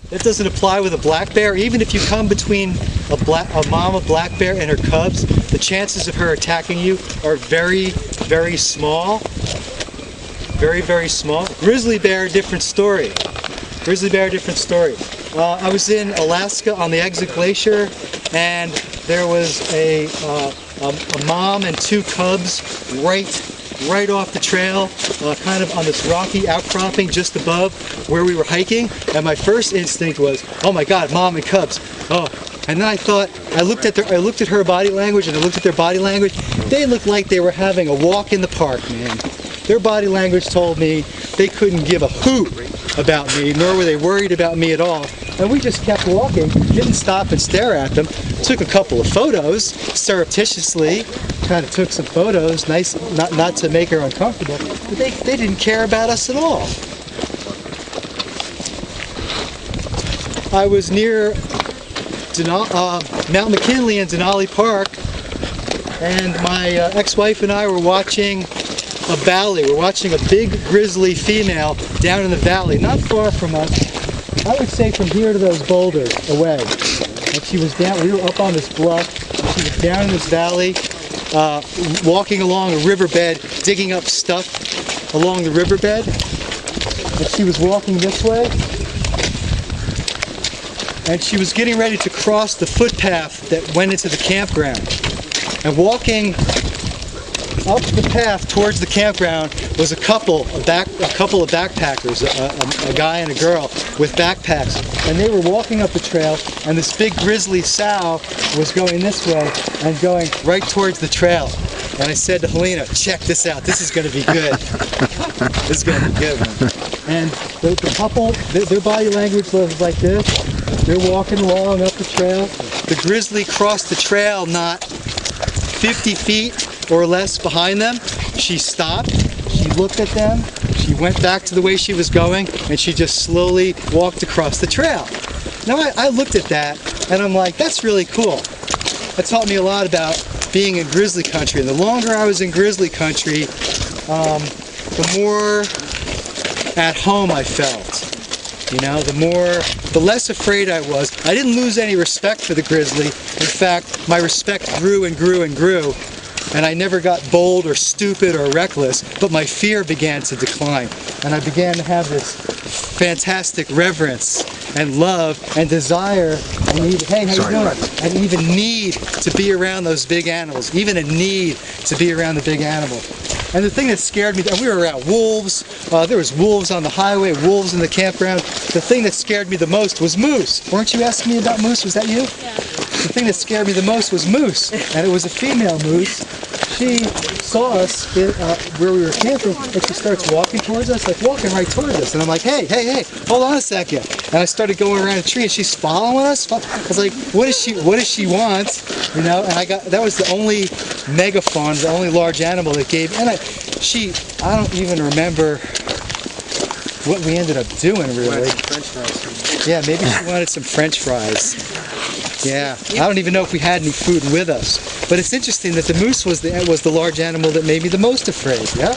That doesn't apply with a black bear. Even if you come between a mama black bear and her cubs, the chances of her attacking you are very, very small. Very, very small. Grizzly bear, different story. Grizzly bear, different story. I was in Alaska on the Exit Glacier, and there was a mom and 2 cubs right off the trail, kind of on this rocky outcropping just above where we were hiking. And my first instinct was, oh my God, mom and cubs. Oh, and then I thought, I looked at her body language, and I looked at their body language. They looked like they were having a walk in the park, man. Their body language told me they couldn't give a hoot about me, nor were they worried about me at all. And we just kept walking, didn't stop and stare at them. Took a couple of photos, surreptitiously, kind of took some photos, nice, not to make her uncomfortable, but they didn't care about us at all. I was near Mount McKinley and Denali Park, and my ex-wife and I were watching a valley. We're watching a big grizzly female down in the valley, not far from us. I would say from here to those boulders away. And she was down, we were up on this bluff, and she was down in this valley, walking along a riverbed, digging up stuff along the riverbed. And she was walking this way. And she was getting ready to cross the footpath that went into the campground. And walking up the path towards the campground was a couple of backpackers, a guy and a girl with backpacks, and they were walking up the trail, and this big grizzly sow was going this way and going right towards the trail. And I said to Helena, check this out, this is going to be good. This is going to be good, man. And the couple, their body language was like this. They're walking along up the trail. The grizzly crossed the trail not 50 feet or less behind them. She stopped, she looked at them, she went back to the way she was going, and she just slowly walked across the trail. Now I looked at that, and I'm like, that's really cool. That taught me a lot about being in grizzly country. And the longer I was in grizzly country, the more at home I felt. You know, the less afraid I was. I didn't lose any respect for the grizzly. In fact, my respect grew and grew and grew. And I never got bold or stupid or reckless, but my fear began to decline. And I began to have this fantastic reverence and love and desire and even, hey, how you doing? And even need to be around those big animals, even a need to be around the big animal. And the thing that scared me, and we were around wolves, there was wolves on the highway, wolves in the campground. The thing that scared me the most was moose. Weren't you asking me about moose? Was that you? Yeah. The thing that scared me the most was moose, and it was a female moose. She saw us where we were camping, and she starts walking towards us, like walking right towards us. And I'm like, hey, hey, hey, hold on a second. And I started going around a tree, and she's following us. I was like, what does she want? You know, and that was the only megafaun, the only large animal that gave. And I don't even remember what we ended up doing, really. French fries. Yeah, maybe she wanted some French fries. Yeah, I don't even know if we had any food with us. But it's interesting that the moose was the large animal that made me the most afraid. Yeah.